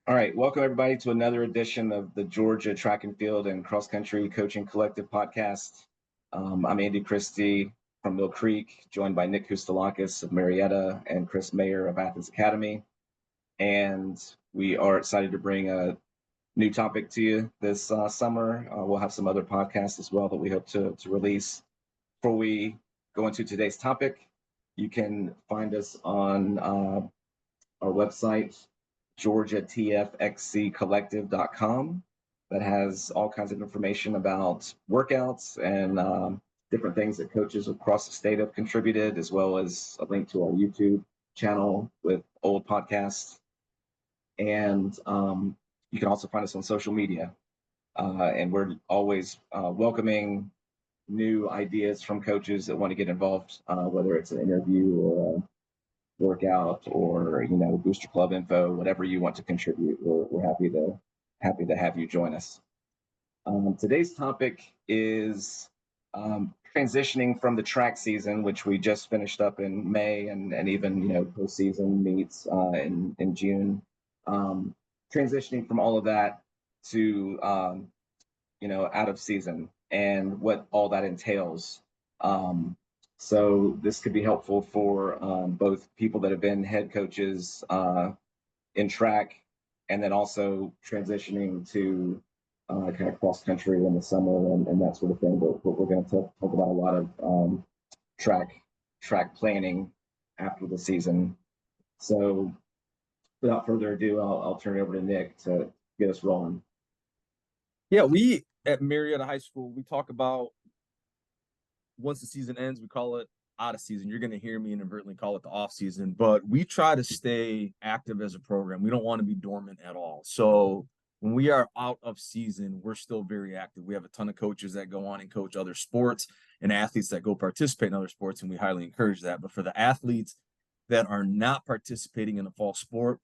All right, welcome everybody to another edition of the Georgia Track and Field and Cross Country Coaching Collective podcast. I'm Andy Christie from Mill Creek, joined by Nick Koustelakis of Marietta and Chris Mayer of Athens Academy. And we are excited to bring a new topic to you this summer. We'll have some other podcasts as well that we hope to release. Before we go into today's topic, you can find us on our website, georgiatfxccollective.com, that has all kinds of information about workouts and different things that coaches across the state have contributed, as well as a link to our YouTube channel with old podcasts. And you can also find us on social media. And we're always welcoming new ideas from coaches that want to get involved, whether it's an interview or a workout or booster club info, whatever you want to contribute. We're happy to have you join us. Today's topic is transitioning from the track season, which we just finished up in May, and even postseason meets in June. Transitioning from all of that to out of season and what all that entails. So this could be helpful for both people that have been head coaches in track, and then also transitioning to kind of cross country in the summer and that sort of thing. But we're going to talk about a lot of track planning after the season. So without further ado, I'll turn it over to Nick to get us rolling. Yeah, we at Marietta High School, we talk about once the season ends, we call it out of season. You're going to hear me inadvertently call it the off season, but we try to stay active as a program. We don't want to be dormant at all. So when we are out of season, we're still very active. We have a ton of coaches that go on and coach other sports and athletes that go participate in other sports, and we highly encourage that. But for the athletes that are not participating in the fall sport,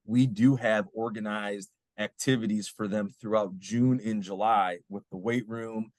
we do have organized activities for them throughout June and July with the weight room,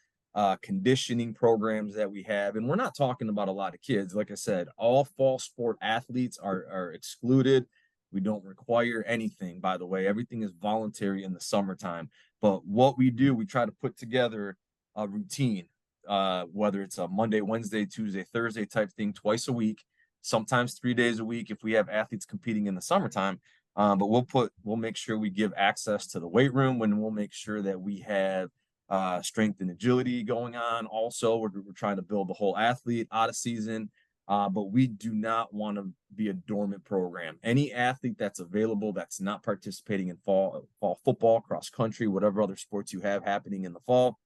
conditioning programs that we have. And we're not talking about a lot of kids. Like I said, all fall sport athletes are excluded. We don't require anything, by the way. Everything is voluntary in the summertime. But what we do, we try to put together a routine, whether it's a Monday, Wednesday, Tuesday, Thursday type thing, twice a week, sometimes 3 days a week if we have athletes competing in the summertime. But we'll make sure we give access to the weight room, when we'll make sure that we have strength and agility going on. Also, we're trying to build the whole athlete out of season, but we do not want to be a dormant program. Any athlete that's available that's not participating in fall football, cross country, whatever other sports you have happening in the fall,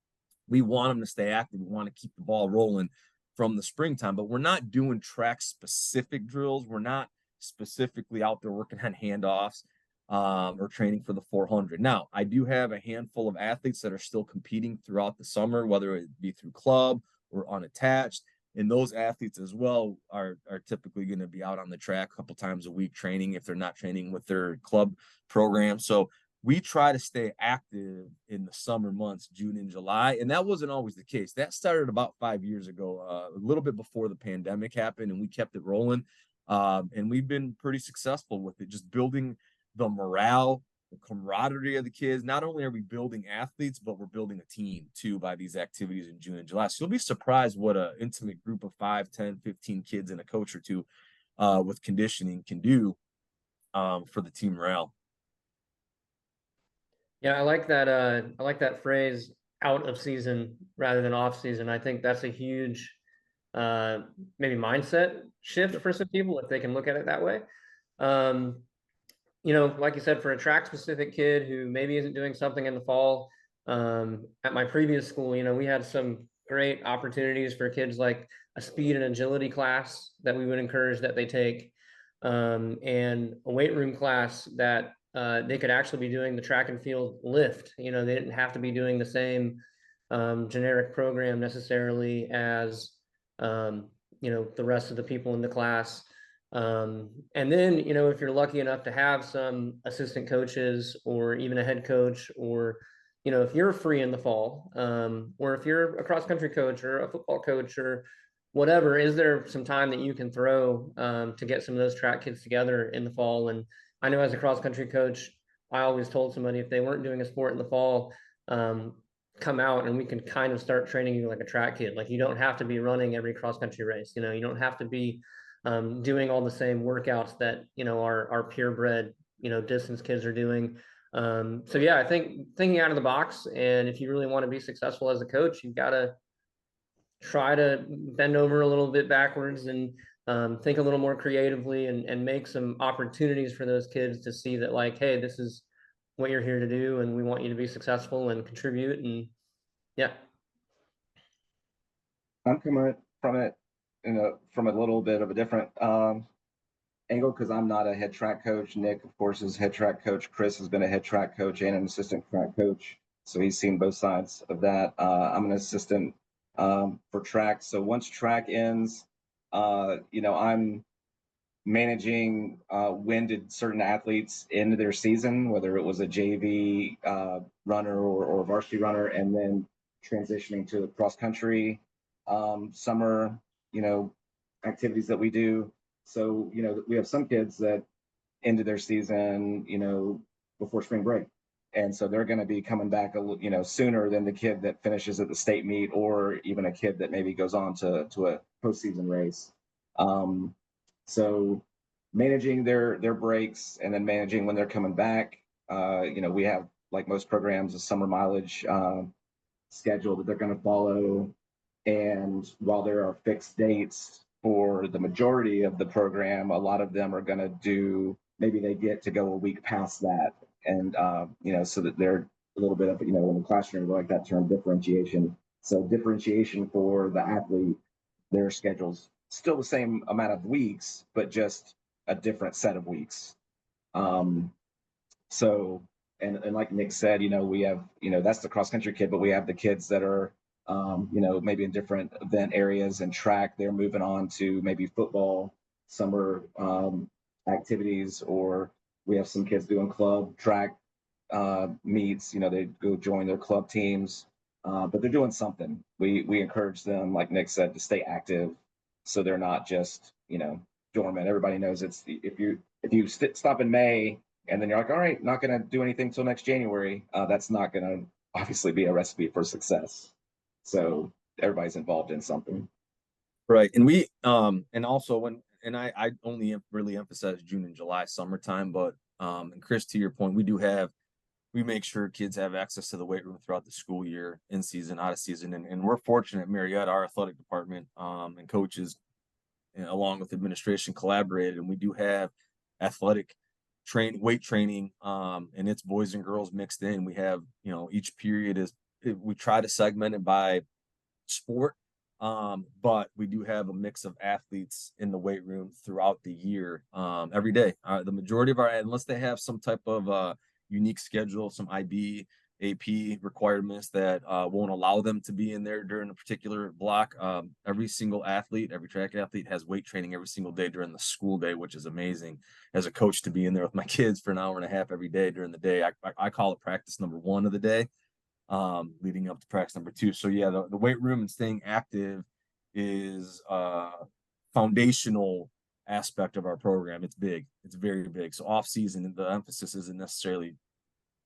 we want them to stay active. We want to keep the ball rolling from the springtime, but we're not doing track specific drills. We're not specifically out there working on handoffs or training for the 400. Now, I do have a handful of athletes that are still competing throughout the summer, whether it be through club or unattached. And those athletes as well are typically going to be out on the track a couple times a week training if they're not training with their club program. So we try to stay active in the summer months, June and July. And that wasn't always the case. That started about 5 years ago, a little bit before the pandemic happened, and we kept it rolling. And we've been pretty successful with it, just building the morale, the camaraderie of the kids. Not only are we building athletes, but we're building a team too by these activities in June and July. So you'll be surprised what an intimate group of 5, 10, 15 kids and a coach or two with conditioning can do for the team morale. Yeah, I like that. I like that phrase, out of season rather than off season. I think that's a huge maybe mindset shift for some people if they can look at it that way. Like you said, for a track specific kid who maybe isn't doing something in the fall, at my previous school, we had some great opportunities for kids, like a speed and agility class that we would encourage that they take, and a weight room class that they could actually be doing the track and field lift. They didn't have to be doing the same generic program necessarily as the rest of the people in the class. And then, if you're lucky enough to have some assistant coaches or even a head coach, or, if you're free in the fall, or if you're a cross country coach or a football coach or whatever, is there some time that you can throw to get some of those track kids together in the fall? And I know as a cross country coach, I always told somebody if they weren't doing a sport in the fall, come out and we can kind of start training you like a track kid. Like you don't have to be running every cross country race. You know, you don't have to be doing all the same workouts that, you know, our purebred, you know, distance kids are doing. So yeah, I think thinking out of the box, and if you really want to be successful as a coach, you've got to try to bend over a little bit backwards and think a little more creatively, and make some opportunities for those kids to see that, like, hey, this is what you're here to do, and we want you to be successful and contribute. And yeah. I'm coming from it from a little bit of a different angle because I'm not a head track coach. Nick, of course, is head track coach. Chris has been a head track coach and an assistant track coach, so he's seen both sides of that. I'm an assistant for track. So once track ends, I'm managing when did certain athletes end their season, whether it was a JV runner or varsity runner, and then transitioning to the cross country summer, activities that we do. So, we have some kids that ended their season, before spring break. And so they're going to be coming back, sooner than the kid that finishes at the state meet, or even a kid that maybe goes on to a postseason race. So managing their breaks and then managing when they're coming back. We have, like most programs, a summer mileage schedule that they're going to follow. And while there are fixed dates for the majority of the program, a lot of them are going to do, maybe they get to go a week past that. And, so that they're a little bit of, in the classroom, we like that term differentiation. So differentiation for the athlete, their schedule's still the same amount of weeks, but just a different set of weeks. So, and like Nick said, we have, that's the cross country kid, but we have the kids that are, maybe in different event areas and track. They're moving on to maybe football, summer activities, or we have some kids doing club track meets. They go join their club teams, but they're doing something. We encourage them, like Nick said, to stay active, so they're not just dormant. Everybody knows if you stop in May and then you're like, all right, not going to do anything till next January, that's not going to obviously be a recipe for success. So everybody's involved in something. Right. And we and also I only really emphasize June and July, summertime, but and Chris, to your point, we make sure kids have access to the weight room throughout the school year, in season, out of season. And we're fortunate at Marietta, our athletic department and coaches, along with administration, collaborated, and we do have athletic weight training, and it's boys and girls mixed in. We have, each period we try to segment it by sport, but we do have a mix of athletes in the weight room throughout the year, every day. The majority of unless they have some type of unique schedule, some IB, AP requirements that won't allow them to be in there during a particular block. Every single athlete, every track athlete has weight training every single day during the school day, which is amazing. As a coach, to be in there with my kids for an hour and a half every day during the day, I call it practice number 1 of the day, leading up to practice number 2. So yeah, the weight room and staying active is foundational aspect of our program. It's big. It's very big. So off season, the emphasis isn't necessarily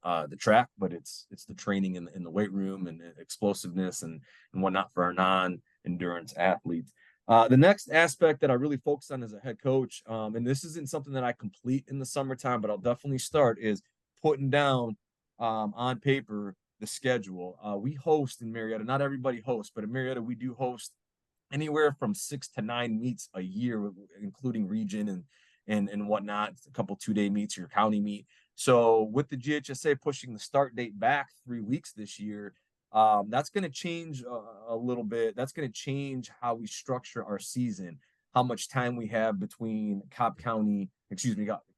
the track, but it's the training in the weight room and explosiveness and whatnot for our non-endurance athletes. The next aspect that I really focus on as a head coach, and this isn't something that I complete in the summertime, but I'll definitely start, is putting down on paper the schedule. We host in Marietta, not everybody hosts, but in Marietta we do host anywhere from 6 to 9 meets a year, including region and whatnot, a couple 2-day meets, your county meet. So with the GHSA pushing the start date back 3 weeks this year, that's going to change a little bit. That's going to change how we structure our season, how much time we have between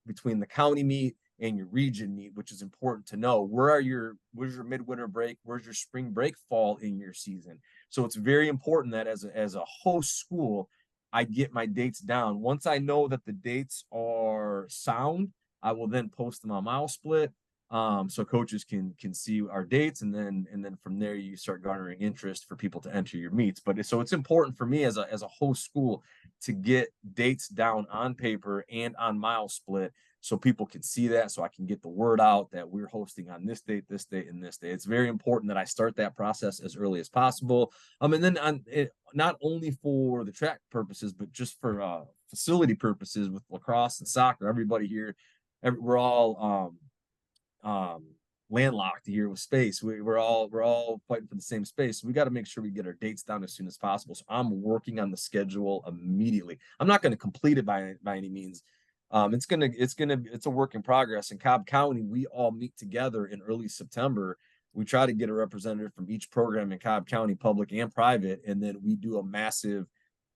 between the county meet and your region meet, which is important to know. Where's your midwinter break? Where's your spring break fall in your season? So it's very important that as a host school, I get my dates down. Once I know that the dates are sound, I will then post them on MileSplit, so coaches can see our dates, and then from there you start garnering interest for people to enter your meets. But so it's important for me as a host school to get dates down on paper and on MileSplit, so people can see that, so I can get the word out that we're hosting on this date, and this date. It's very important that I start that process as early as possible. And then not only for the track purposes, but just for facility purposes with lacrosse and soccer. Everybody here, we're all landlocked here with space. We're all fighting for the same space. So we got to make sure we get our dates down as soon as possible. So I'm working on the schedule immediately. I'm not going to complete it by any means. It's a work in progress. In Cobb County, we all meet together in early September. We try to get a representative from each program in Cobb County, public and private, and then we do a massive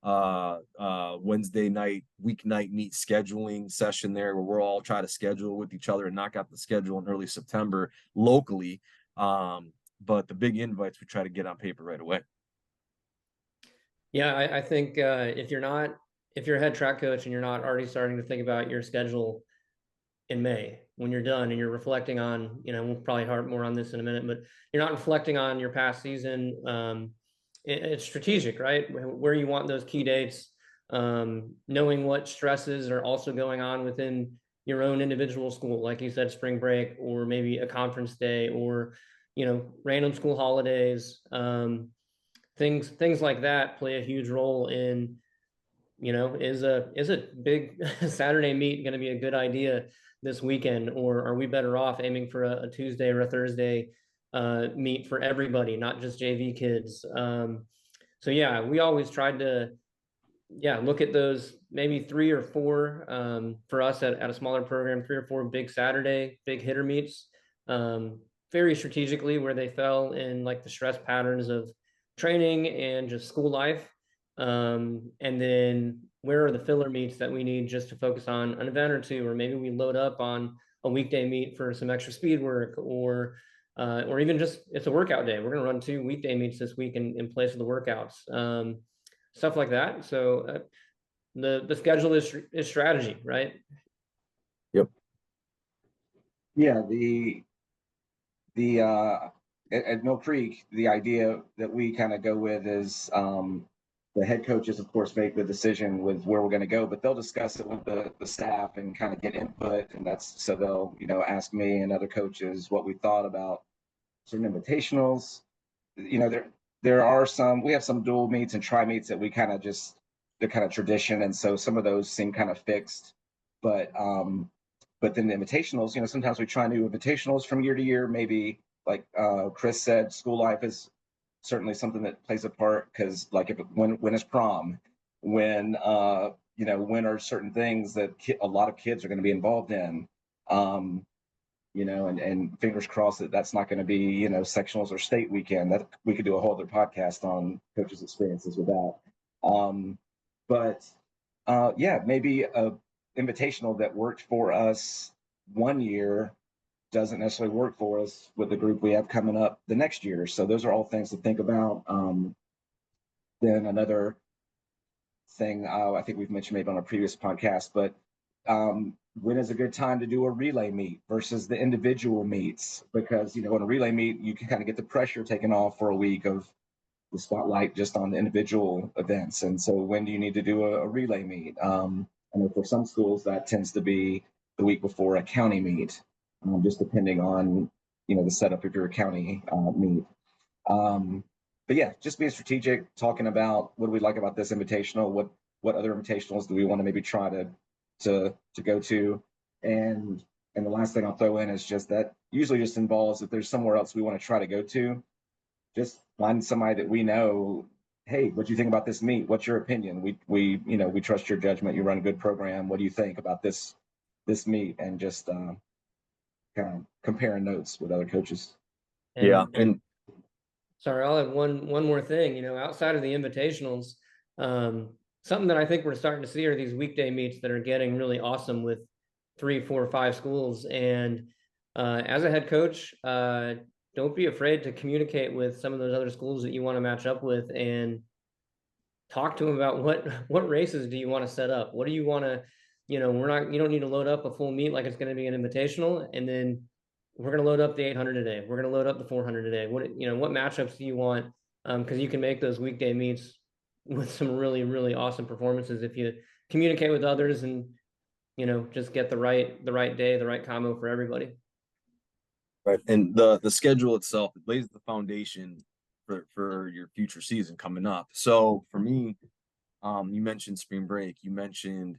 Wednesday night, weeknight meet scheduling session there where we're all try to schedule with each other and knock out the schedule in early September locally. But the big invites we try to get on paper right away. Yeah, I think if you're a head track coach and you're not already starting to think about your schedule in May, when you're done and you're reflecting on, we'll probably harp more on this in a minute, but you're not reflecting on your past season. It's strategic, right? Where you want those key dates, knowing what stresses are also going on within your own individual school, like you said, spring break, or maybe a conference day, or, random school holidays, things like that play a huge role in, is a big Saturday meet going to be a good idea this weekend, or are we better off aiming for a Tuesday or a Thursday meet for everybody, not just JV kids? So yeah, we always tried to look at those maybe 3 or 4 for us at a smaller program, 3 or 4 big Saturday big hitter meets, very strategically where they fell in like the stress patterns of training and just school life. And then where are the filler meets that we need just to focus on an event or two, or maybe we load up on a weekday meet for some extra speed work, or even just it's a workout day. We're going to run 2 weekday meets this week in place of the workouts, stuff like that. So the schedule is strategy, right? Yep. Yeah. At Mill Creek, the idea that we kind of go with is the head coaches, of course, make the decision with where we're going to go, but they'll discuss it with the staff and kind of get input. And so they'll, ask me and other coaches what we thought about certain invitationals. There are we have some dual meets and tri meets that we kind of they're kind of tradition. And so some of those seem kind of fixed, but then the invitationals, sometimes we try new invitationals from year to year. Maybe like Chris said, school life is certainly something that plays a part, because like when is prom, when are certain things that a lot of kids are going to be involved in, and fingers crossed that that's not going to be sectionals or state weekend. That we could do a whole other podcast on coaches' experiences with that. Maybe a invitational that worked for us one year doesn't necessarily work for us with the group we have coming up the next year. So those are all things to think about. Then another thing I think we've mentioned maybe on a previous podcast, but when is a good time to do a relay meet versus the individual meets? Because, in a relay meet, you can kind of get the pressure taken off for a week of the spotlight just on the individual events. And so when do you need to do a relay meet? I know for some schools that tends to be the week before a county meet. Just depending on, the setup of your county meet. But yeah, just being strategic, talking about what do we like about this invitational, what other invitationals do we want to maybe try to go to. And the last thing I'll throw in is just that usually just involves, if there's somewhere else we want to try to go to, just find somebody that we know. Hey, what do you think about this meet? What's your opinion? We trust your judgment. You run a good program. What do you think about this meet? And just kind of comparing notes with other coaches. And sorry, I'll add one more thing. Outside of the invitationals, something that I think we're starting to see are these weekday meets that are getting really awesome with 3, 4, 5 schools. And as a head coach, don't be afraid to communicate with some of those other schools that you want to match up with, and talk to them about what races do you want to set up? What do you want to, you don't need to load up a full meet like it's going to be an invitational, and then we're going to load up the 800 a day. We're going to load up the 400 a day. What matchups do you want? Because you can make those weekday meets with some really, really awesome performances if you communicate with others and just get the right day, the right combo for everybody. Right. And the schedule itself, it lays the foundation for your future season coming up. So for me, you mentioned spring break, you mentioned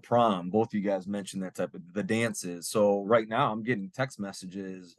prom. Both of you guys mentioned that type of the dances. So right now I'm getting text messages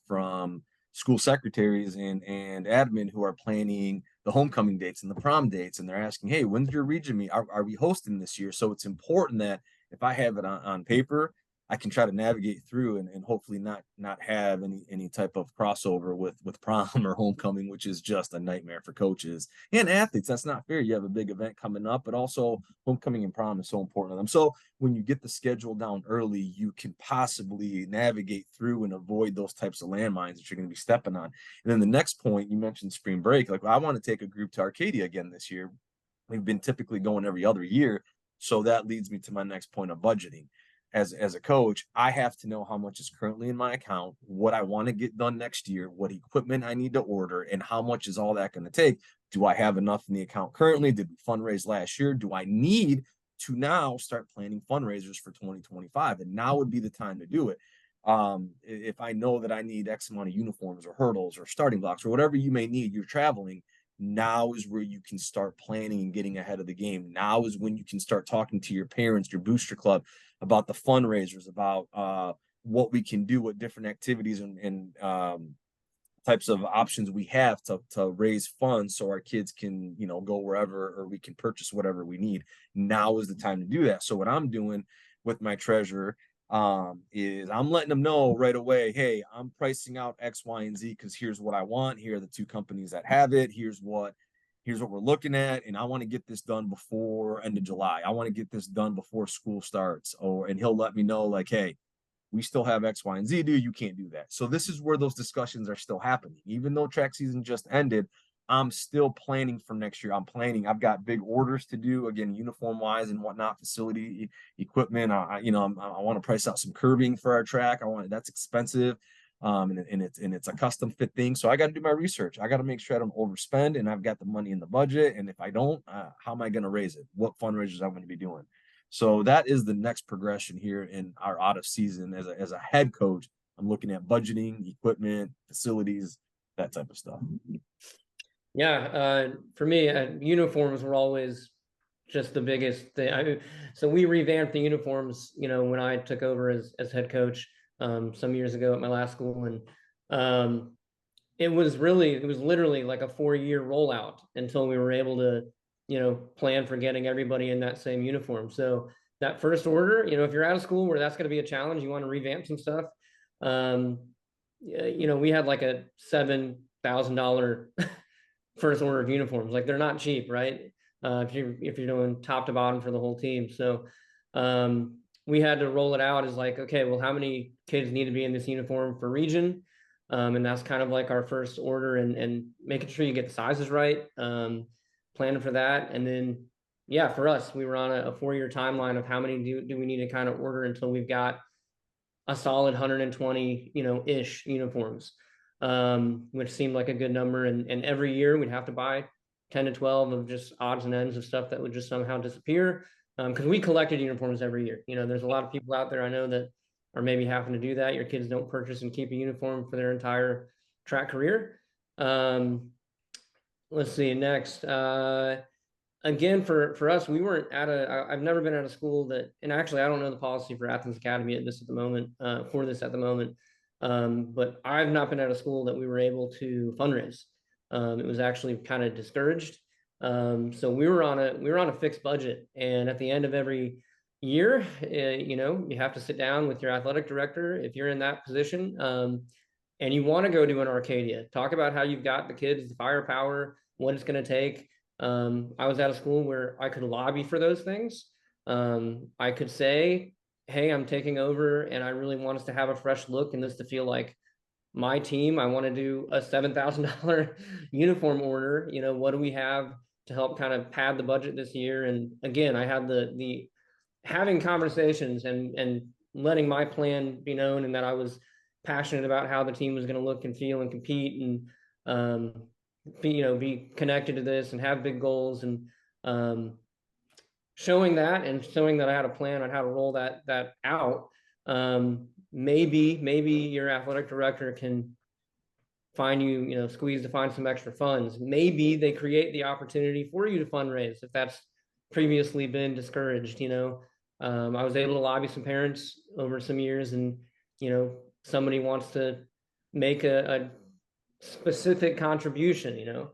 from school secretaries and admin who are planning the homecoming dates and the prom dates, and they're asking, hey, when's your region meet? Are we hosting this year? So it's important that if I have it on paper, I can try to navigate through and hopefully not have any type of crossover with prom or homecoming, which is just a nightmare for coaches and athletes. That's not fair. You have a big event coming up, but also homecoming and prom is so important to them. So when you get the schedule down early, you can possibly navigate through and avoid those types of landmines that you're going to be stepping on. And then the next point, you mentioned spring break. Like, I want to take a group to Arcadia again this year. We've been typically going every other year. So that leads me to my next point of budgeting. As a coach, I have to know how much is currently in my account, what I want to get done next year, what equipment I need to order, and how much is all that going to take. Do I have enough in the account currently? Did we fundraise last year? Do I need to now start planning fundraisers for 2025? And now would be the time to do it. If I know that I need X amount of uniforms or hurdles or starting blocks or whatever you may need, you're traveling. Now is where you can start planning and getting ahead of the game. Now is when you can start talking to your parents, your booster club, about the fundraisers, about what we can do, what different activities and types of options we have to raise funds so our kids can, go wherever, or we can purchase whatever we need. Now is the time to do that. So what I'm doing with my treasurer is I'm letting them know right away, hey, I'm pricing out X, Y, and Z because here's what I want. Here are the 2 companies that have it. Here's what we're looking at, and I want to get this done before end of July. I want to get this done before school starts. And he'll let me know, like, hey, we still have X, Y, and Z, dude. You can't do that. So this is where those discussions are still happening. Even though track season just ended, I'm still planning for next year. I've got big orders to do, again, uniform wise and whatnot, facility equipment. I want to price out some curbing for our track. That's expensive. And it's a custom fit thing. So I got to do my research. I got to make sure I don't overspend, and I've got the money in the budget. And if I don't, how am I going to raise it? What fundraisers I'm going to be doing? So that is the next progression here in our out of season as a head coach. I'm looking at budgeting, equipment, facilities, that type of stuff. Yeah, for me, uniforms were always just the biggest thing. So we revamped the uniforms, when I took over as head coach some years ago at my last school, and it was literally like a 4-year rollout until we were able to, plan for getting everybody in that same uniform. So that first order, if you're out of school where that's going to be a challenge, you want to revamp some stuff. We had like a $7,000 first order of uniforms. Like, they're not cheap, right? If you're doing top to bottom for the whole team. So we had to roll it out as like, okay, well, how many kids need to be in this uniform for region? And that's kind of like our first order, and making sure you get the sizes right, planning for that. And then, yeah, for us, we were on a 4-year timeline of how many do we need to kind of order until we've got a solid 120, ish uniforms, which seemed like a good number. And every year we'd have to buy 10 to 12 of just odds and ends of stuff that would just somehow disappear. Because we collected uniforms every year. There's a lot of people out there I know that are maybe having to do that. Your kids don't purchase and keep a uniform for their entire track career. Let's see, next. Again, for us, we weren't I've never been at a school that, and actually I don't know the policy for Athens Academy at the moment, but I've not been at a school that we were able to fundraise. It was actually kind of discouraged. So we were on a fixed budget, and at the end of every year, you have to sit down with your athletic director if you're in that position, and you want to go to an Arcadia, talk about how you've got the kids, the firepower, what it's going to take. I was at a school where I could lobby for those things. I could say, hey, I'm taking over and I really want us to have a fresh look and this to feel like my team. I want to do a $7,000 uniform order. What do we have to help kind of pad the budget this year? And again, I had the having conversations and letting my plan be known, and that I was passionate about how the team was going to look and feel and compete, and be connected to this and have big goals. And showing that and showing that I had a plan on how to roll that out, maybe your athletic director can find you, squeeze to find some extra funds. Maybe they create the opportunity for you to fundraise if that's previously been discouraged. I was able to lobby some parents over some years, and somebody wants to make a specific contribution.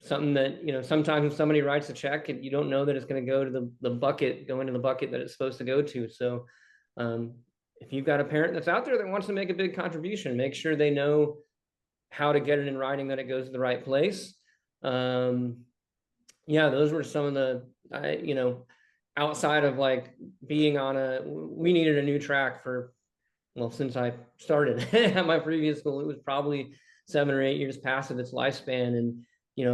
Something that sometimes if somebody writes a check, you don't know that it's going to go to the bucket, go into the bucket that it's supposed to go to. So if you've got a parent that's out there that wants to make a big contribution, make sure they know how to get it in writing that it goes to the right place. Yeah, those were some of the outside of like being on we needed a new track since I started at my previous school. It was probably 7 or 8 years past of its lifespan, and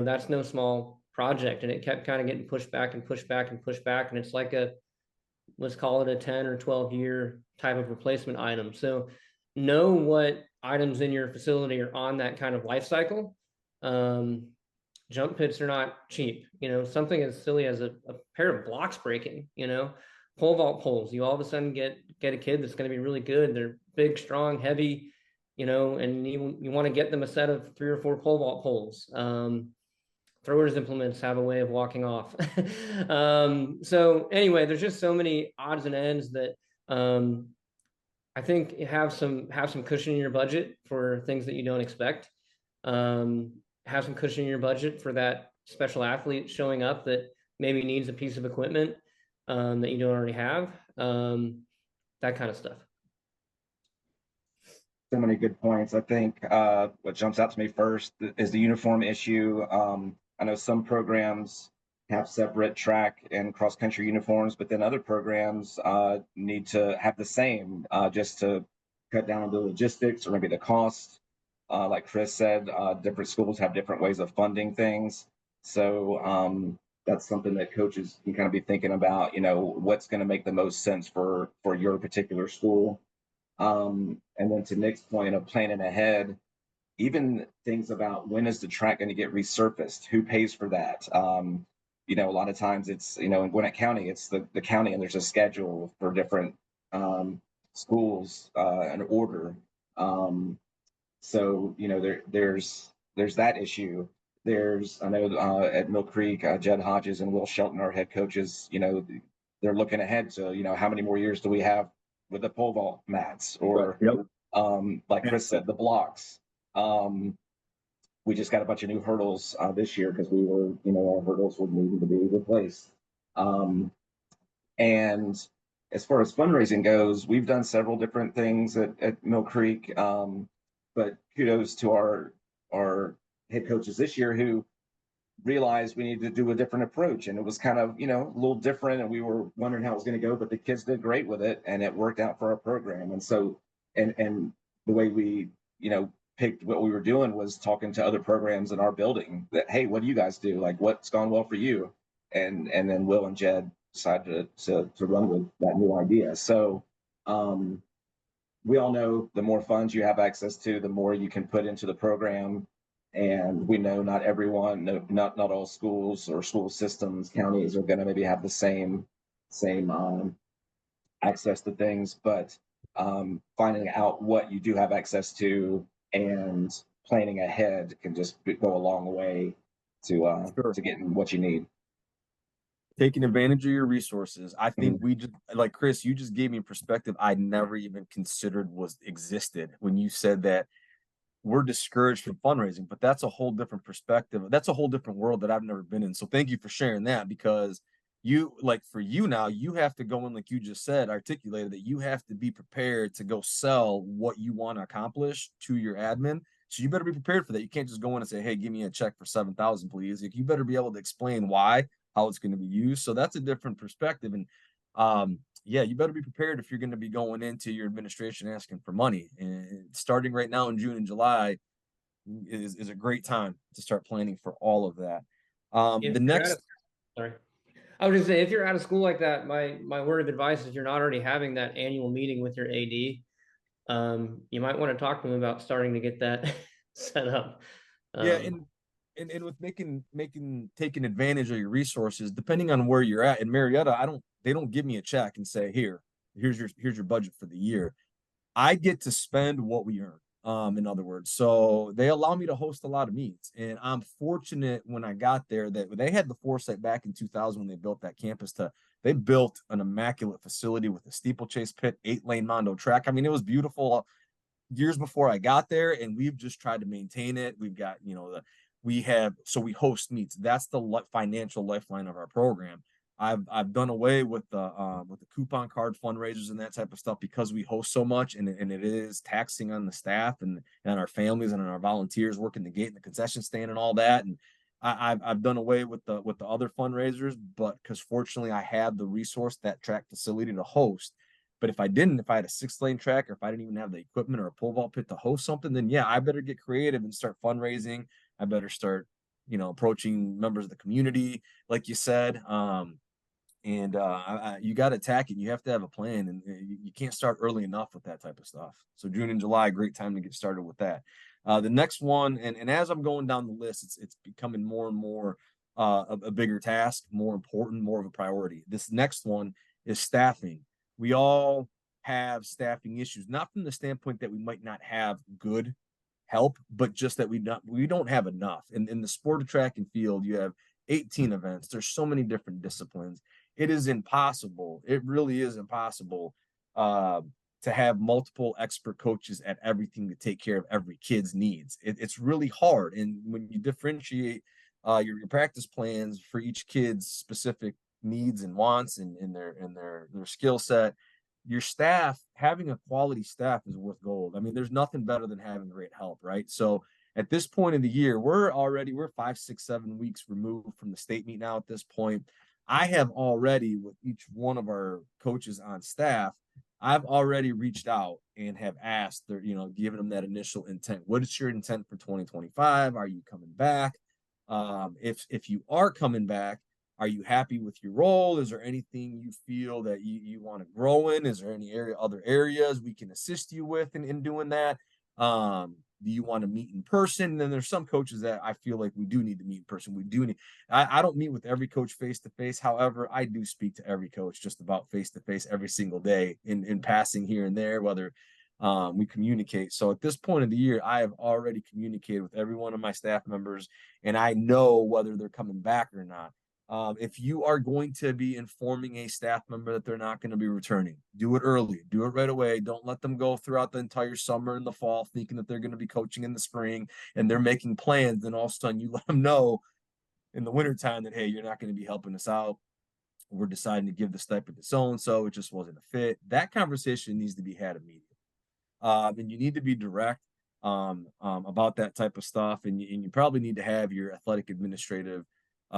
that's no small project, and it kept kind of getting pushed back and pushed back and pushed back, and it's like let's call it a 10 or 12 year type of replacement item. So know what items in your facility are on that kind of life cycle. Jump pits are not cheap. Something as silly as a pair of blocks breaking, pole vault poles. You all of a sudden get a kid that's going to be really good. They're big, strong, heavy, and you want to get them a set of 3 or 4 pole vault poles. Throwers implements have a way of walking off. So anyway, there's just so many odds and ends that I think you have some cushion in your budget for things that you don't expect. Have some cushion in your budget for that special athlete showing up that maybe needs a piece of equipment that you don't already have. That kind of stuff. So many good points. I think what jumps out to me first is the uniform issue. I know some programs have separate track and cross country uniforms, but then other programs need to have the same just to cut down on the logistics or maybe the cost. Like Chris said, different schools have different ways of funding things. So that's something that coaches can kind of be thinking about, what's going to make the most sense for your particular school. And then to Nick's point of planning ahead, even things about when is the track going to get resurfaced, who pays for that. A lot of times it's, in Gwinnett County, it's the county, and there's a schedule for different schools and order. So there's that issue. I know at Mill Creek, Jed Hodges and Will Shelton, our head coaches, they're looking ahead to, how many more years do we have with the pole vault mats, or like Chris said, the blocks. We just got a bunch of new hurdles this year because we were, our hurdles would need to be replaced. And as far as fundraising goes, we've done several different things at Mill Creek. But kudos to our head coaches this year who realized we needed to do a different approach, and it was kind of a little different, and we were wondering how it was going to go, but the kids did great with it, and it worked out for our program. And so and the way we picked what we were doing was talking to other programs in our building that, hey, what do you guys do, like what's gone well for you, and then Will and Jed decided to run with that new idea. So we all know the more funds you have access to, the more you can put into the program. And we know not everyone, not all schools or school systems, counties are going to maybe have the same access to things, but finding out what you do have access to and planning ahead can just go a long way to getting what you need. Taking advantage of your resources. I think we just, like Chris, you just gave me a perspective I never even considered existed when you said that we're discouraged from fundraising, but that's a whole different perspective. That's a whole different world that I've never been in. So thank you for sharing that, because for you now, you have to go in, like you just said, articulated, that you have to be prepared to go sell what you want to accomplish to your admin. So you better be prepared for that. You can't just go in and say, hey, give me a check for $7,000, please. You better be able to explain why, how it's going to be used. So that's a different perspective. And you better be prepared if you're going to be going into your administration asking for money. And starting right now in June and July is a great time to start planning for all of that. Sorry. I was just saying, if you're out of school like that, my word of advice is, you're not already having that annual meeting with your AD. You might want to talk to them about starting to get that set up. And and with taking advantage of your resources, depending on where you're at in Marietta, they don't give me a check and say, here's your budget for the year. I get to spend what we earn. In other words, so they allow me to host a lot of meets, and I'm fortunate when I got there that they had the foresight back in 2000 when they built that campus they built an immaculate facility with a steeplechase pit, 8-lane Mondo track. I mean, it was beautiful years before I got there, and we've just tried to maintain it. We've got, we host meets. That's the financial lifeline of our program. I've done away with the coupon card fundraisers and that type of stuff because we host so much, and it is taxing on the staff and our families and on our volunteers working the gate and the concession stand and all that. And I've done away with the other fundraisers, but because fortunately I had the resource, that track facility to host. But if I had a 6-lane track, or if I didn't even have the equipment or a pole vault pit to host something, then yeah, I better get creative and start fundraising. I better start, approaching members of the community, like you said. You got to attack it. You have to have a plan, and you can't start early enough with that type of stuff. So June and July, great time to get started with that. The next one, and as I'm going down the list, it's becoming more and more a bigger task, more important, more of a priority. This next one is staffing. We all have staffing issues, not from the standpoint that we might not have good help, but just that we don't have enough. In the sport of track and field, you have 18 events. There's so many different disciplines. It is impossible. It really is impossible to have multiple expert coaches at everything to take care of every kid's needs. It's really hard. And when you differentiate your practice plans for each kid's specific needs and wants and their skill set, your staff, having a quality staff is worth gold. I mean, there's nothing better than having great help, right? So at this point in the year, we're 5, 6, 7 weeks removed from the state meet now at this point. I have already, with each one of our coaches on staff, I've already reached out and have asked, given them that initial intent. What is your intent for 2025? Are you coming back? If you are coming back, are you happy with your role? Is there anything you feel that you want to grow in? Is there any other areas we can assist you with in doing that? Do you want to meet in person? And then there's some coaches that I feel like we do need to meet in person. I don't meet with every coach face to face. However, I do speak to every coach just about face to face every single day in passing here and there, whether we communicate. So at this point of the year, I have already communicated with every one of my staff members, and I know whether they're coming back or not. If you are going to be informing a staff member that they're not going to be returning, do it early, do it right away. Don't let them go throughout the entire summer and the fall thinking that they're going to be coaching in the spring and they're making plans. Then all of a sudden you let them know in the wintertime that, hey, you're not going to be helping us out. We're deciding to give the stipend to so-and-so. It just wasn't a fit. That conversation needs to be had immediately. And you need to be direct about that type of stuff. And you probably need to have your athletic administrative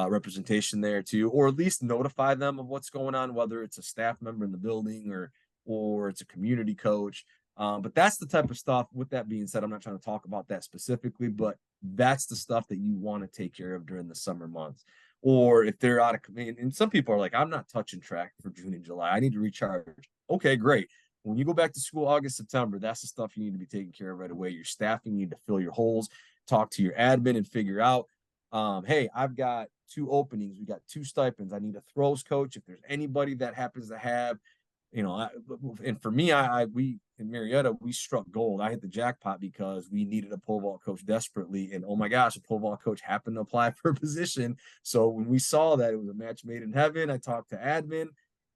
representation there too, or at least notify them of what's going on, whether it's a staff member in the building or it's a community coach. But that's the type of stuff. With that being said, I'm not trying to talk about that specifically, but that's the stuff that you want to take care of during the summer months. Or if they're out of command, and some people are like, I'm not touching track for June and July. I need to recharge. Okay, great. When you go back to school, August, September, that's the stuff you need to be taking care of right away. Your staffing, you need to fill your holes, talk to your admin and figure out, hey, I've got 2 openings. We got 2 stipends. I need a throws coach. If there's anybody that happens to have, and for me, we in Marietta, we struck gold. I hit the jackpot because we needed a pole vault coach desperately. And oh my gosh, a pole vault coach happened to apply for a position. So when we saw that it was a match made in heaven, I talked to admin,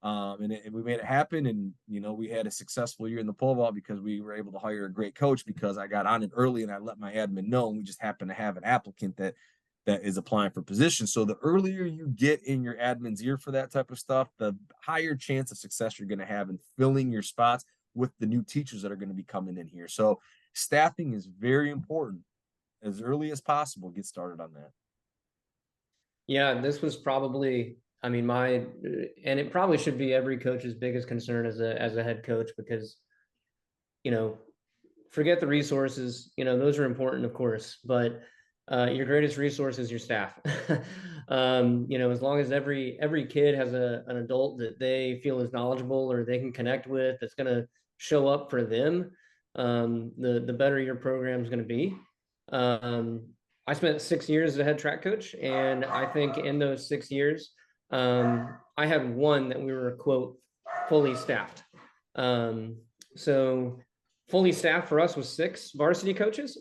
and we made it happen. And, we had a successful year in the pole vault because we were able to hire a great coach because I got on it early and I let my admin know. And we just happened to have an applicant that is applying for positions. So the earlier you get in your admin's ear for that type of stuff, the higher chance of success you're going to have in filling your spots with the new teachers that are going to be coming in here. So staffing is very important. As early as possible, get started on that. Yeah, this was probably, I mean, and it probably should be every coach's biggest concern as a head coach, because, forget the resources, those are important, of course, but your greatest resource is your staff. As long as every kid has an adult that they feel is knowledgeable or they can connect with, that's going to show up for them, the better your program is going to be. I spent 6 years as a head track coach, and I think in those 6 years, I had one that we were, quote, fully staffed. So fully staffed for us was 6 varsity coaches.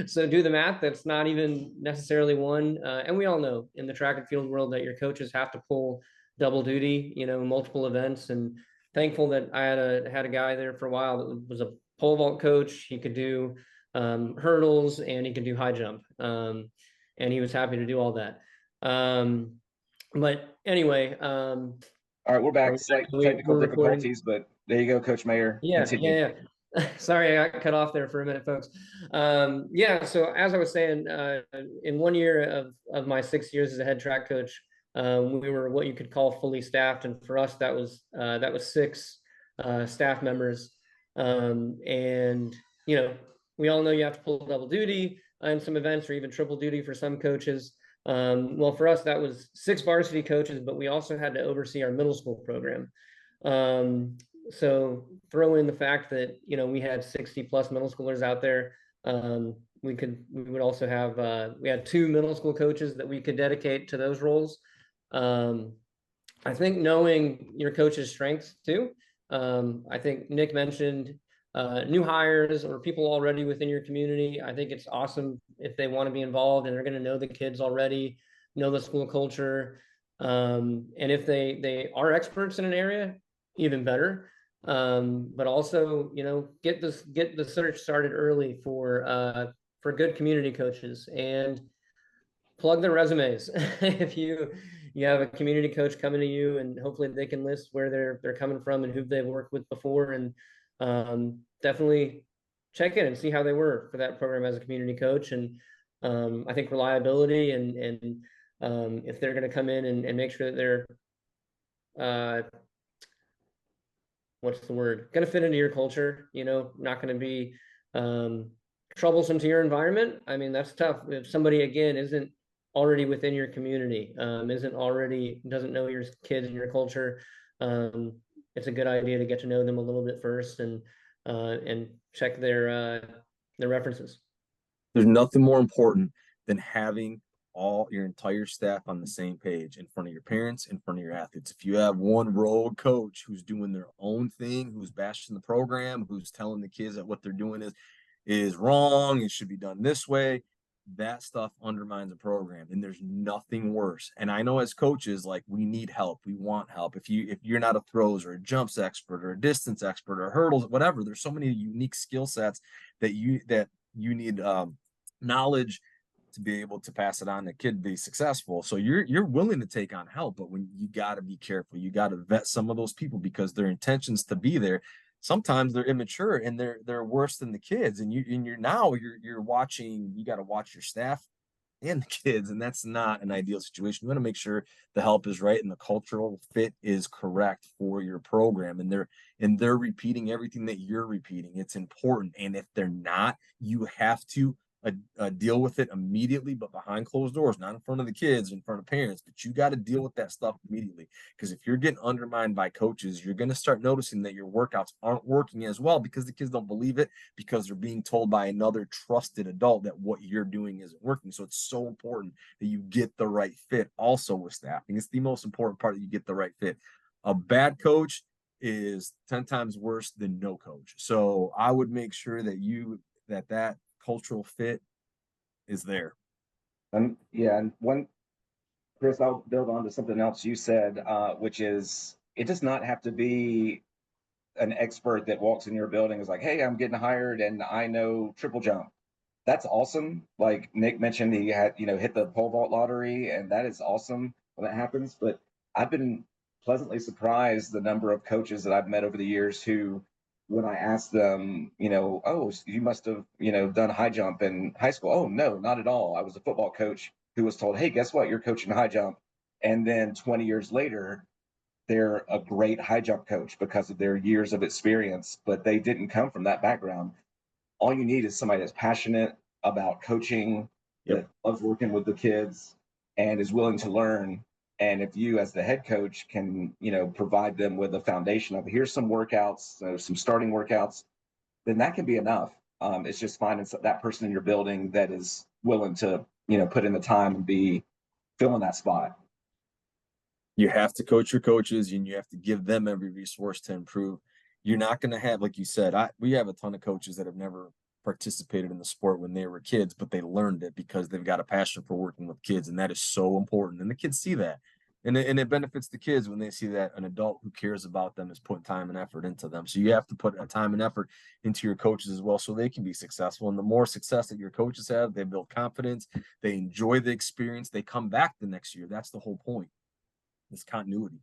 So do the math, that's not even necessarily one. And we all know in the track and field world that your coaches have to pull double duty, multiple events. And thankful that I had a guy there for a while that was a pole vault coach. He could do hurdles and he could do high jump. And he was happy to do all that. But anyway, all right, we're back. Slight technical difficulties, but there you go, Coach Mayer. Yeah, Continue. yeah. Sorry, I got cut off there for a minute, folks. Yeah, so as I was saying, in 1 year of my 6 years as a head track coach, we were what you could call fully staffed, and for us that was 6 staff members. And we all know you have to pull double duty in some events, or even triple duty for some coaches. Well, for us that was 6 varsity coaches, but we also had to oversee our middle school program. So throw in the fact that we had 60 plus middle schoolers out there. We would also have we had 2 middle school coaches that we could dedicate to those roles. I think knowing your coach's strengths too. I think Nick mentioned new hires or people already within your community. I think it's awesome if they want to be involved and they're going to know the kids already, know the school culture. And if they are experts in an area, even better. But also, get the search started early for good community coaches and plug their resumes. If you have a community coach coming to you, and hopefully they can list where they're coming from and who they've worked with before, and definitely check in and see how they were for that program as a community coach. And I think reliability and if they're going to come in and make sure that they're what's the word, going to fit into your culture, not going to be troublesome to your environment. I mean, that's tough. If somebody, again, isn't already within your community, doesn't know your kids and your culture, it's a good idea to get to know them a little bit first and check their references. There's nothing more important than having all your entire staff on the same page in front of your parents, in front of your athletes. If you have one rogue coach who's doing their own thing, who's bashing the program, who's telling the kids that what they're doing is wrong, it should be done this way, that stuff undermines the program. And there's nothing worse. And I know as coaches, like, we need help, we want help. If you're not a throws or a jumps expert or a distance expert or hurdles, whatever, there's so many unique skill sets that you need knowledge to be able to pass it on to kid be successful. So you're willing to take on help, but when you got to be careful, you got to vet some of those people because their intentions to be there, sometimes they're immature and they're worse than the kids. And you're watching, you got to watch your staff and the kids, and that's not an ideal situation. You want to make sure the help is right and the cultural fit is correct for your program, and they're repeating everything that you're repeating. It's important. And if they're not, you have to deal with it immediately, but behind closed doors, not in front of the kids, in front of parents. But you got to deal with that stuff immediately, because if you're getting undermined by coaches, you're going to start noticing that your workouts aren't working as well because the kids don't believe it, because they're being told by another trusted adult that what you're doing isn't working. So it's so important that you get the right fit also with staffing. It's the most important part, that you get the right fit. A bad coach is 10 times worse than no coach. So I would make sure that that cultural fit is there. And Chris, I'll build on to something else you said, which is, it does not have to be an expert that walks in your building is like, hey, I'm getting hired and I know triple jump. That's awesome. Like Nick mentioned, he had, hit the pole vault lottery, and that is awesome when that happens. But I've been pleasantly surprised the number of coaches that I've met over the years who, when I asked them, oh, you must have, done high jump in high school. Oh, no, not at all. I was a football coach who was told, hey, guess what? You're coaching high jump. And then 20 years later, they're a great high jump coach because of their years of experience, but they didn't come from that background. All you need is somebody that's passionate about coaching, that loves working with the kids and is willing to learn. And if you, as the head coach, can, provide them with a foundation of, here's some workouts, some starting workouts, then that can be enough. It's just finding that person in your building that is willing to, put in the time and be filling that spot. You have to coach your coaches and you have to give them every resource to improve. You're not going to have, like you said, we have a ton of coaches that have never participated in the sport when they were kids, but they learned it because they've got a passion for working with kids, and that is so important. And the kids see that, and it benefits the kids when they see that an adult who cares about them is putting time and effort into them. So you have to put a time and effort into your coaches as well, so they can be successful. And the more success that your coaches have, they build confidence, they enjoy the experience, they come back the next year. That's the whole point. This continuity.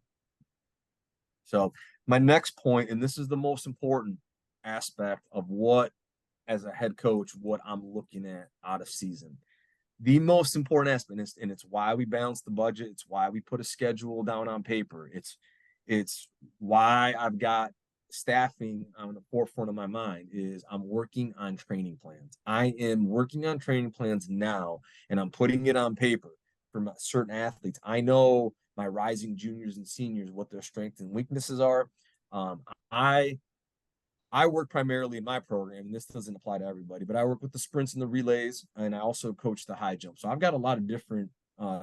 So my next point, and this is the most important aspect of what, as a head coach, what I'm looking at out of season. The most important aspect, and it's why we balance the budget. It's why we put a schedule down on paper. It's why I've got staffing on the forefront of my mind. Is I'm working on training plans. I am working on training plans now, and I'm putting it on paper for certain athletes. I know my rising juniors and seniors, what their strengths and weaknesses are. I work primarily in my program, and this doesn't apply to everybody, but I work with the sprints and the relays, and I also coach the high jump. So I've got a lot of different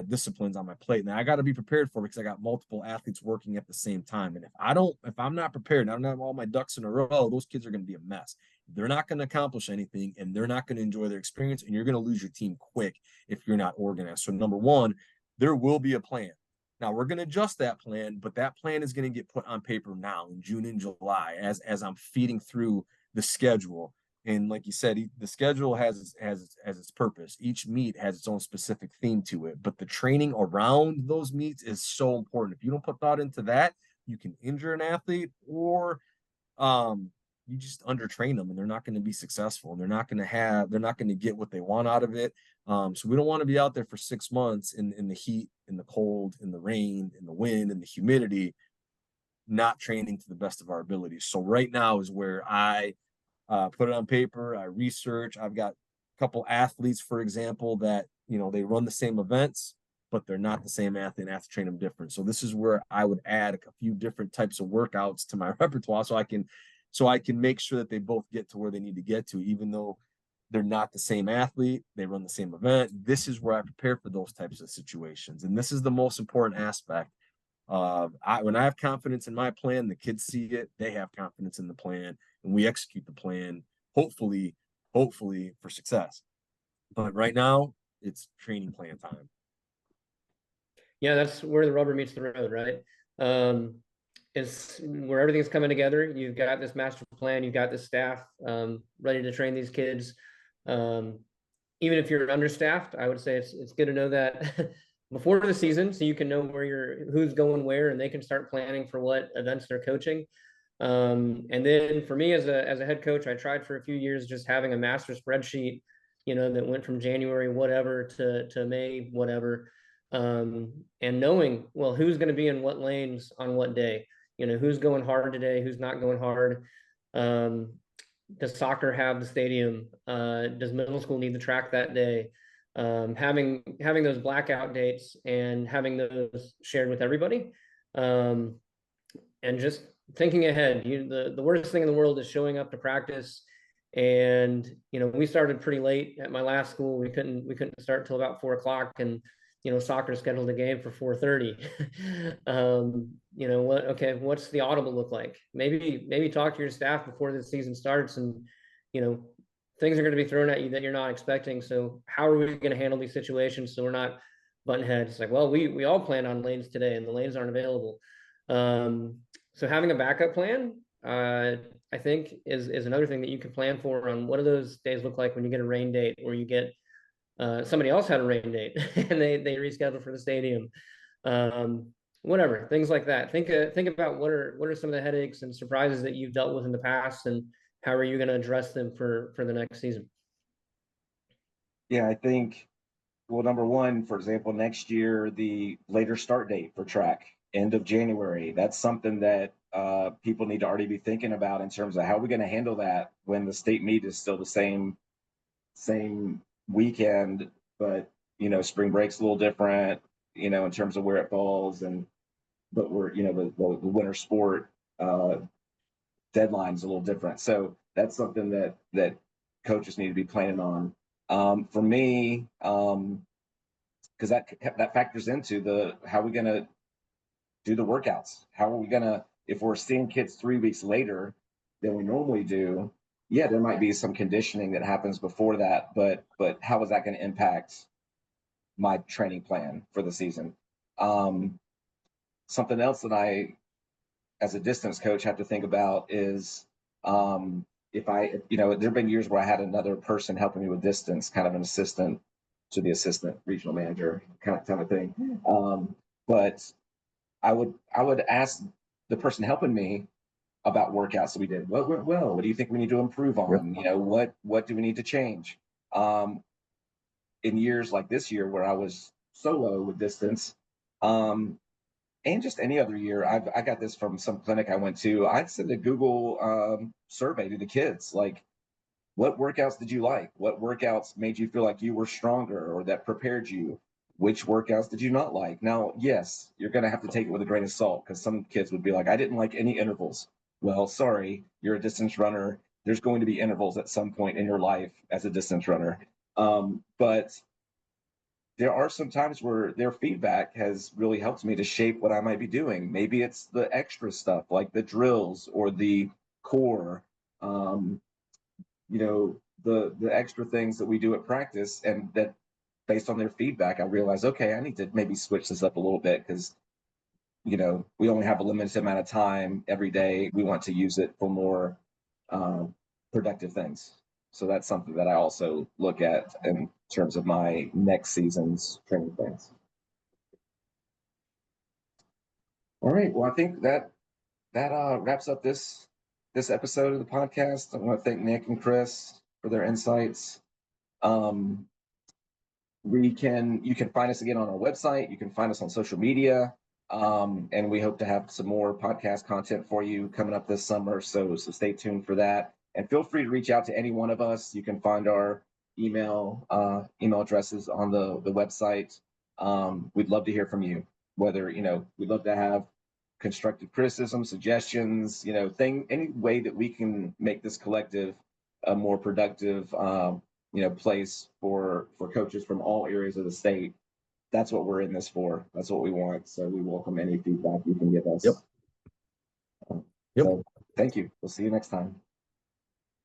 disciplines on my plate. Now I got to be prepared for it because I got multiple athletes working at the same time. And if I'm not prepared, I don't have all my ducks in a row, those kids are going to be a mess. They're not going to accomplish anything, and they're not going to enjoy their experience, and you're going to lose your team quick if you're not organized. So number one, there will be a plan. Now we're going to adjust that plan, but that plan is going to get put on paper now in June and July as I'm feeding through the schedule. And like you said, the schedule has its purpose. Each meet has its own specific theme to it, but the training around those meets is so important. If you don't put thought into that, you can injure an athlete, or you just undertrain them, and they're not going to be successful, and they're not going to get what they want out of it. So we don't want to be out there for 6 months in the heat, in the cold, in the rain, in the wind, in the humidity, not training to the best of our abilities. So right now is where I put it on paper. I research. I've got a couple athletes, for example, that they run the same events, but they're not the same athlete, and I have to train them different. So this is where I would add a few different types of workouts to my repertoire, so I can make sure that they both get to where they need to get to, even though they're not the same athlete, they run the same event. This is where I prepare for those types of situations. And this is the most important aspect. When I have confidence in my plan, the kids see it, they have confidence in the plan, and we execute the plan, hopefully for success. But right now, it's training plan time. Yeah, that's where the rubber meets the road, right? It's where everything's coming together. You've got this master plan, you've got this staff ready to train these kids. Even if you're understaffed, I would say it's good to know that before the season, so you can know who's going where, and they can start planning for what events they're coaching. And then for me as a head coach, I tried for a few years just having a master spreadsheet, that went from January whatever to May whatever, and knowing, well, who's going to be in what lanes on what day, who's going hard today, who's not going hard. Does soccer have the stadium? Does middle school need the track that day? Having those blackout dates and having those shared with everybody, and just thinking ahead. The worst thing in the world is showing up to practice, and we started pretty late at my last school. We couldn't start till about 4 o'clock, and soccer scheduled a game for 4:30. What's the audible look like? Maybe talk to your staff before the season starts, and things are going to be thrown at you that you're not expecting. So how are we going to handle these situations so we're not button heads? It's like, well, we all plan on lanes today, and the lanes aren't available. So having a backup plan, I think is another thing that you can plan for on what do those days look like when you get a rain date, or you get somebody else had a rain date and they rescheduled for the stadium. Whatever, things like that. Think about what are some of the headaches and surprises that you've dealt with in the past, and how are you going to address them for the next season? Yeah, I think, well, number one, for example, next year, the later start date for track, end of January, that's something that people need to already be thinking about in terms of how we're going to handle that when the state meet is still the same weekend, but spring break's a little different, in terms of where it falls, but we're the winter sport deadline's a little different. So that's something that coaches need to be planning on. For me, because that factors into how are we going to do the workouts? How are we going to, if we're seeing kids 3 weeks later than we normally do, yeah, there might be some conditioning that happens before that, but how is that going to impact my training plan for the season? Something else that I, as a distance coach, have to think about is if there have been years where I had another person helping me with distance, kind of an assistant to the assistant regional manager kind of thing. But I would ask the person helping me about workouts that we did. What went well? What do you think we need to improve on? What do we need to change? In years like this year where I was solo with distance, and just any other year, I got this from some clinic I went to. I'd send a Google survey to the kids, like, what workouts did you like? What workouts made you feel like you were stronger or that prepared you? Which workouts did you not like? Now, yes, you're going to have to take it with a grain of salt, because some kids would be like, I didn't like any intervals. Well, sorry, you're a distance runner. There's going to be intervals at some point in your life as a distance runner. But there are some times where their feedback has really helped me to shape what I might be doing. Maybe it's the extra stuff like the drills or the core, the extra things that we do at practice, and that based on their feedback, I realize, okay, I need to maybe switch this up a little bit, because we only have a limited amount of time every day. We want to use it for more productive things. So that's something that I also look at in terms of my next season's training plans. All right. Well, I think that wraps up this episode of the podcast. I want to thank Nick and Chris for their insights. You can find us again on our website. You can find us on social media. And we hope to have some more podcast content for you coming up this summer. So stay tuned for that. And feel free to reach out to any one of us. You can find our email addresses on the website. We'd love to hear from you. Whether, we'd love to have constructive criticism, suggestions, any way that we can make this collective a more productive, place for coaches from all areas of the state. That's what we're in this for. That's what we want. So we welcome any feedback you can give us. Yep. So thank you. We'll see you next time.